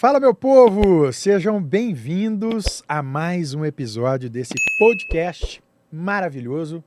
Fala, meu povo! Sejam bem-vindos a mais um episódio desse podcast maravilhoso.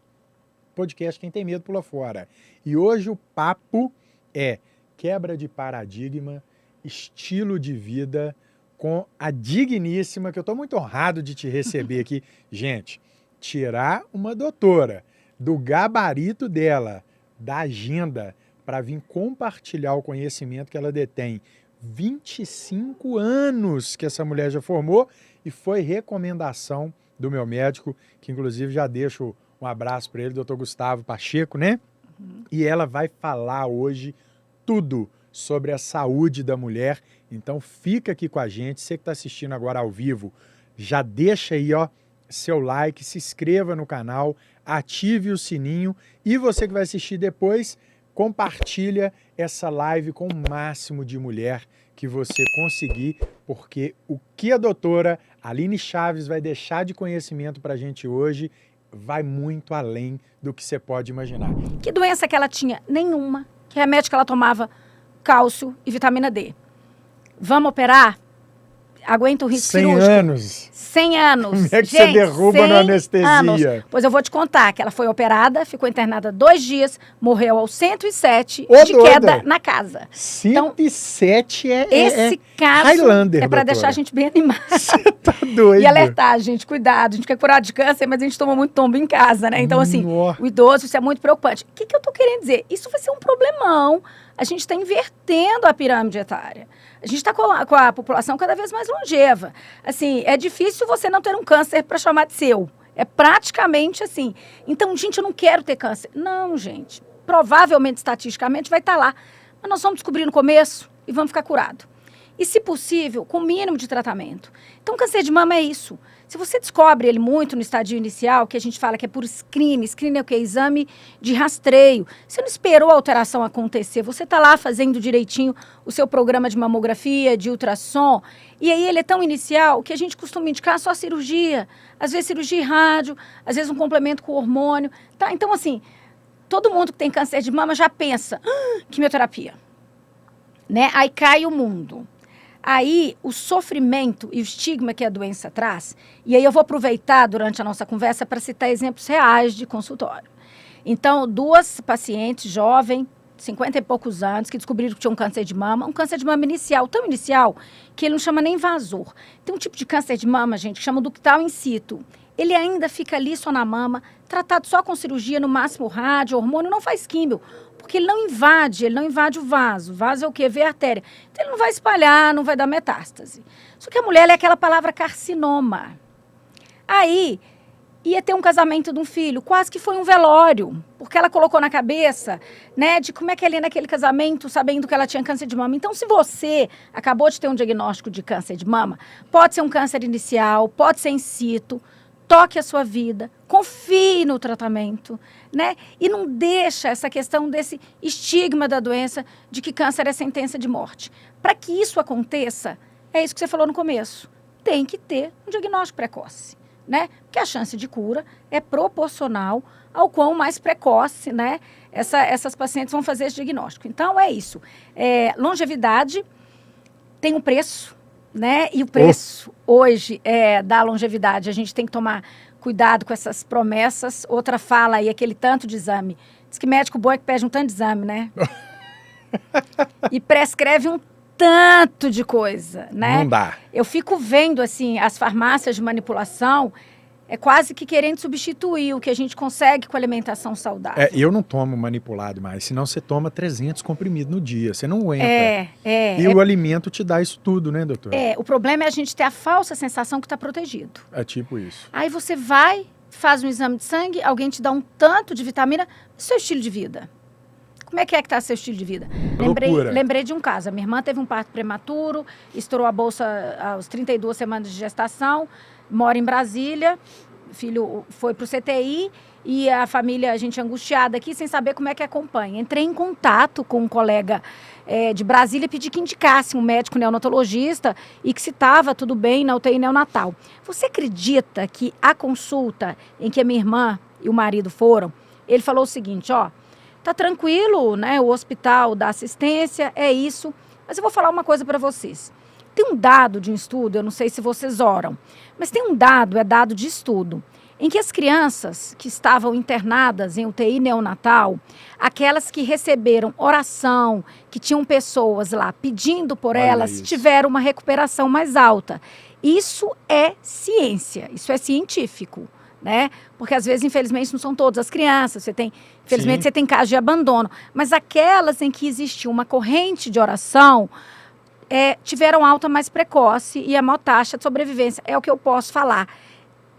Podcast Quem Tem Medo Pula Fora. E hoje o papo é quebra de paradigma, estilo de vida com a digníssima, que eu estou muito honrado de te receber aqui. Gente, tirar uma doutora do gabarito dela, da agenda, para vir compartilhar o conhecimento que ela detém. 25 anos que essa mulher já formou e foi recomendação do meu médico, que inclusive já deixo um abraço para ele, Dr. Gustavo Pacheco, né? E ela vai falar hoje tudo sobre a saúde da mulher. Então fica aqui com a gente, você que está assistindo agora ao vivo, já deixa aí, ó, seu like, se inscreva no canal, ative o sininho e você que vai assistir depois, compartilha essa live com o máximo de mulher que você conseguir, porque o que a doutora Aline Chaves vai deixar de conhecimento para a gente hoje vai muito além do que você pode imaginar. Que doença que ela tinha? Nenhuma. Que remédio que ela tomava? Cálcio e vitamina D. Vamos operar? Aguenta o risco 100 cirúrgico? anos. 100 anos. Como é que Gente, você derruba 100 na anestesia? Anos. Pois eu vou te contar que ela foi operada, ficou internada 2 dias, morreu aos 107 de doida. queda na casa. 107 então, esse caso Highlander, é para doutora. deixar a gente bem animada. Você tá doido. E alertar, gente, cuidado. A gente quer curar de câncer, mas a gente toma muito tombo em casa, né? Então, assim, Nossa. o idoso, isso é muito preocupante. O que eu tô querendo dizer? Isso vai ser um problemão. A gente está invertendo a pirâmide etária. A gente está com a população cada vez mais longeva. Assim, é difícil você não ter um câncer para chamar de seu. É praticamente assim. Então, gente, eu não quero ter câncer. Não, gente. Provavelmente, estatisticamente, vai estar lá. Mas nós vamos descobrir no começo e vamos ficar curados. E, se possível, com o mínimo de tratamento. Então, câncer de mama é isso. Se você descobre ele muito no estadio inicial, que a gente fala que é por screening. Screening é o quê? Exame de rastreio. Você não esperou a alteração acontecer. Você está lá fazendo direitinho o seu programa de mamografia, de ultrassom. E aí ele é tão inicial que a gente costuma indicar só cirurgia. Às vezes cirurgia e rádio, às vezes um complemento com hormônio. Tá? Então, assim, todo mundo que tem câncer de mama já pensa, quimioterapia. Né? Aí cai o mundo. Aí, o sofrimento e o estigma que a doença traz, e aí eu vou aproveitar durante a nossa conversa para citar exemplos reais de consultório. Então, 2 pacientes jovens, 50 e poucos anos, que descobriram que tinham um câncer de mama inicial, tão inicial, que ele não chama nem invasor. Tem um tipo de câncer de mama, gente, que chama ductal in situ. Ele ainda fica ali só na mama, tratado só com cirurgia, no máximo rádio, hormônio, não faz químio. Porque ele não invade o vaso. O vaso é o quê? Vê a artéria. Então, ele não vai espalhar, não vai dar metástase. Só que a mulher é aquela palavra carcinoma. Aí, ia ter um casamento de um filho, quase que foi um velório, porque ela colocou na cabeça, né, de como é que ela ia naquele casamento, sabendo que ela tinha câncer de mama. Então, se você acabou de ter um diagnóstico de câncer de mama, pode ser um câncer inicial, pode ser in situ, toque a sua vida, confie no tratamento, né? E não deixa essa questão desse estigma da doença de que câncer é sentença de morte. Para que isso aconteça, é isso que você falou no começo, tem que ter um diagnóstico precoce, né? Porque a chance de cura é proporcional ao quão mais precoce, né? Essas pacientes vão fazer esse diagnóstico. Então, é isso. Longevidade tem um preço, né? E o preço hoje da longevidade, a gente tem que tomar cuidado com essas promessas. Outra fala aí, aquele tanto de exame. Diz que médico bom é que pede um tanto de exame, né? E prescreve um tanto de coisa, né? Não dá. Eu fico vendo, assim, as farmácias de manipulação, quase que querendo substituir o que a gente consegue com alimentação saudável. Eu não tomo manipulado mais, senão você toma 300 comprimidos no dia, você não aguenta. E o alimento te dá isso tudo, né, doutor? O problema é a gente ter a falsa sensação que está protegido. É tipo isso. Aí você vai, faz um exame de sangue, alguém te dá um tanto de vitamina, seu estilo de vida. Como é que está seu estilo de vida? Lembrei de um caso. A minha irmã teve um parto prematuro, estourou a bolsa aos 32 semanas de gestação, mora em Brasília, o filho foi para o CTI e a família, a gente angustiada aqui, sem saber como é que acompanha. Entrei em contato com um colega de Brasília e pedi que indicasse um médico neonatologista e que se estava tudo bem na UTI neonatal. Você acredita que a consulta em que a minha irmã e o marido foram, ele falou o seguinte, tá tranquilo, né? O hospital dá assistência, é isso. Mas eu vou falar uma coisa para vocês. Tem um dado de um estudo, eu não sei se vocês oram, mas tem um dado, é dado de estudo, em que as crianças que estavam internadas em UTI neonatal, aquelas que receberam oração, que tinham pessoas lá pedindo por elas, tiveram uma recuperação mais alta. Isso é ciência, isso é científico, né? Porque às vezes, infelizmente, não são todas as crianças, infelizmente você tem casos de abandono, mas aquelas em que existiu uma corrente de oração, tiveram alta mais precoce e a maior taxa de sobrevivência. É o que eu posso falar.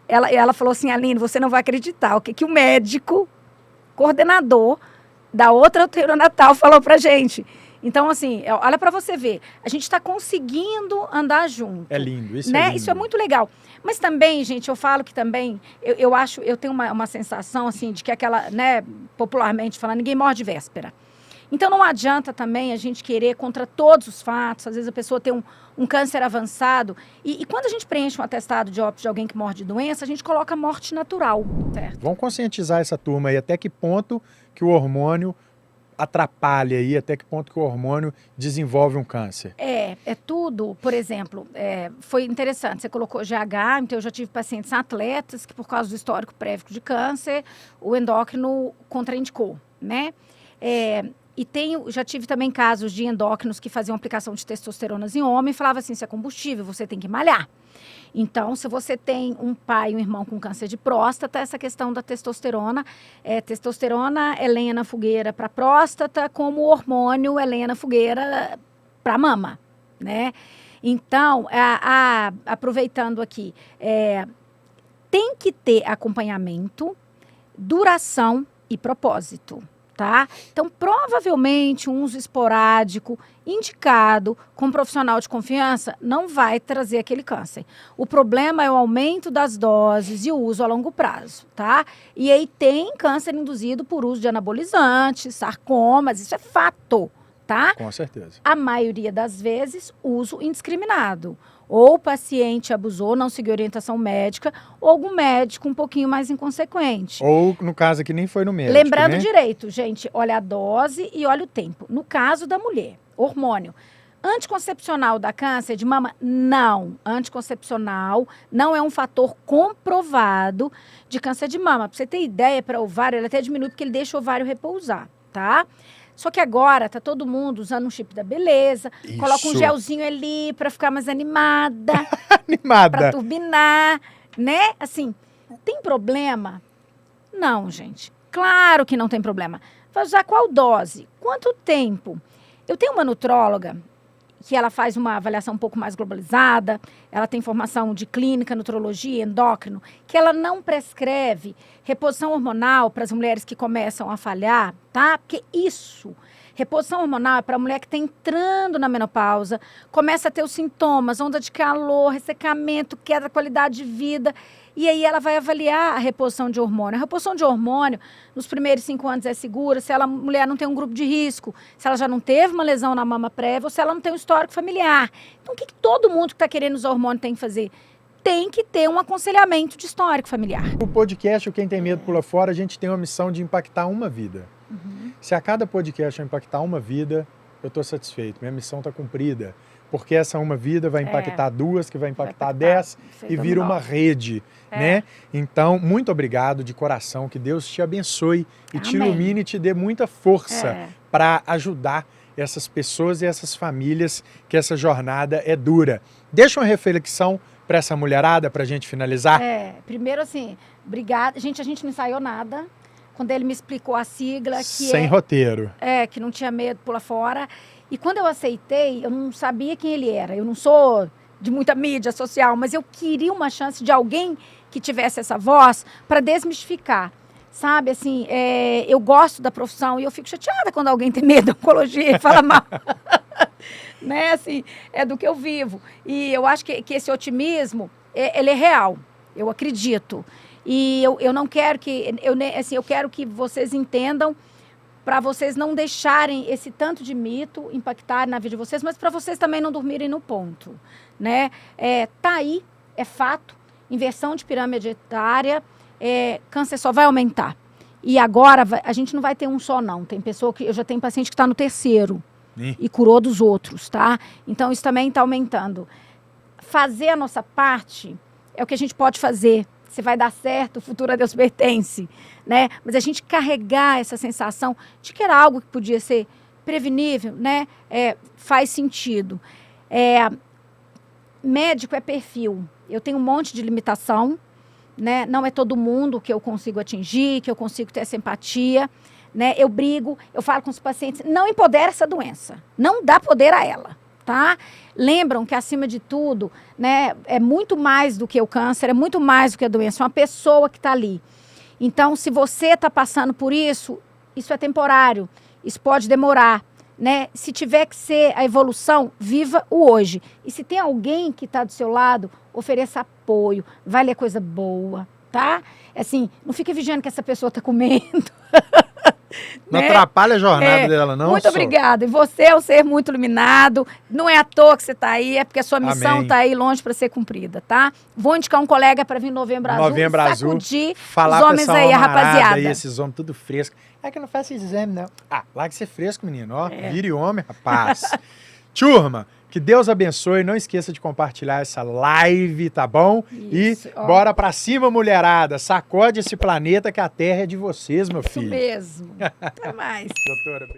Ela falou assim, Aline, você não vai acreditar o que o médico, coordenador da outra UTI neonatal falou pra gente. Então, assim, olha para você ver, a gente está conseguindo andar junto. É lindo, isso né? é lindo. Isso é muito legal. Mas também, gente, eu falo que também, eu tenho uma sensação, assim, de que aquela, né, popularmente falando, ninguém morre de véspera. Então, não adianta também a gente querer contra todos os fatos. Às vezes a pessoa tem um câncer avançado. E quando a gente preenche um atestado de óbito de alguém que morre de doença, a gente coloca morte natural, certo? Vamos conscientizar essa turma aí, até que ponto que o hormônio atrapalha aí, até que ponto que o hormônio desenvolve um câncer. É tudo, por exemplo, foi interessante, você colocou GH, então eu já tive pacientes atletas que por causa do histórico prévio de câncer, o endócrino contraindicou, né? E já tive também casos de endócrinos que faziam aplicação de testosteronas em homem e falava assim, isso é combustível, você tem que malhar. Então, se você tem um pai e um irmão com câncer de próstata, essa questão da testosterona, testosterona é lenha na fogueira para próstata, como o hormônio é lenha na fogueira para mama, né? Então, aproveitando aqui, tem que ter acompanhamento, duração e propósito. Tá? Então, provavelmente, um uso esporádico, indicado, com um profissional de confiança, não vai trazer aquele câncer. O problema é o aumento das doses e o uso a longo prazo, tá? E aí tem câncer induzido por uso de anabolizantes, sarcomas, isso é fato, tá? Com certeza. A maioria das vezes, uso indiscriminado. Ou o paciente abusou, não seguiu orientação médica, ou algum médico um pouquinho mais inconsequente. Ou, no caso aqui, nem foi no médico, Lembrando né? direito, gente, olha a dose e olha o tempo. No caso da mulher, hormônio. Anticoncepcional dá câncer de mama? Não. Anticoncepcional não é um fator comprovado de câncer de mama. Pra você ter ideia, para o ovário, ele até diminui porque ele deixa o ovário repousar, tá? Só que agora tá todo mundo usando um chip da beleza, coloca um gelzinho ali para ficar mais animada. Animada. Para turbinar, né? Assim, tem problema? Não, gente. Claro que não tem problema. Vai usar qual dose? Quanto tempo? Eu tenho uma nutróloga que ela faz uma avaliação um pouco mais globalizada, ela tem formação de clínica, nutrologia, endócrino, que ela não prescreve reposição hormonal para as mulheres que começam a falhar, tá? Porque reposição hormonal é para a mulher que está entrando na menopausa, começa a ter os sintomas, onda de calor, ressecamento, queda da qualidade de vida, e aí ela vai avaliar a reposição de hormônio. A reposição de hormônio, nos primeiros 5 anos é segura, se a mulher não tem um grupo de risco, se ela já não teve uma lesão na mama prévia, ou se ela não tem um histórico familiar. Então, o que todo mundo que está querendo usar hormônio tem que fazer? Tem que ter um aconselhamento de histórico familiar. O podcast, o Quem Tem Medo Pula Fora, a gente tem uma missão de impactar uma vida. Se a cada podcast eu impactar uma vida, eu estou satisfeito. Minha missão está cumprida. Porque essa uma vida vai impactar 2, que vai impactar 10 e vira uma rede, né? Então, muito obrigado de coração. Que Deus te abençoe e te ilumine e te dê muita força para ajudar essas pessoas e essas famílias, que essa jornada é dura. Deixa uma reflexão para essa mulherada, para a gente finalizar. Primeiro assim, obrigada. Gente, a gente não ensaiou nada. Quando ele me explicou a sigla, que sem roteiro. Que não tinha medo, pula fora. E quando eu aceitei, eu não sabia quem ele era. Eu não sou de muita mídia social, mas eu queria uma chance de alguém que tivesse essa voz para desmistificar. Sabe, assim, eu gosto da profissão e eu fico chateada quando alguém tem medo da oncologia e fala mal. Né, assim, é do que eu vivo. E eu acho que esse otimismo, ele é real. Eu acredito. E eu não quero que... eu quero que vocês entendam, para vocês não deixarem esse tanto de mito impactar na vida de vocês, mas para vocês também não dormirem no ponto, né? Tá aí, é fato, inversão de pirâmide etária, câncer só vai aumentar. E agora, a gente não vai ter um só, não. Tem pessoa que... Eu já tenho paciente que está no 3º. e curou dos outros, tá? Então, isso também está aumentando. Fazer a nossa parte é o que a gente pode fazer. Se vai dar certo, o futuro a Deus pertence, né? Mas a gente carregar essa sensação de que era algo que podia ser prevenível, né? Faz sentido. Médico é perfil. Eu tenho um monte de limitação, né? Não é todo mundo que eu consigo atingir, que eu consigo ter essa empatia, né? Eu brigo, eu falo com os pacientes, não empodera essa doença, não dá poder a ela, tá? Lembram que, acima de tudo, né, é muito mais do que o câncer, é muito mais do que a doença, é uma pessoa que está ali. Então, se você está passando por isso, isso é temporário, isso pode demorar, né? Se tiver que ser a evolução, viva o hoje. E se tem alguém que está do seu lado, ofereça apoio, vai ler coisa boa, tá? Assim, não fica vigiando que essa pessoa está comendo. Não atrapalha a jornada dela, não. Muito obrigada. E você é um ser muito iluminado. Não é à toa que você está aí, é porque a sua missão está aí longe para ser cumprida, tá? Vou indicar um colega para vir em Novembro Azul. Novembro Azul. Sacudir falar os homens aí, a rapaziada. Aí, esses homens tudo fresco. É que eu não faço exame, não. Larga ser fresco, menino. Ó, vire homem, rapaz. Turma, que Deus abençoe. Não esqueça de compartilhar essa live, tá bom? Isso, bora pra cima, mulherada. Sacode esse planeta que a terra é de vocês, meu filho. Isso mesmo. Até mais. Doutora, obrigado.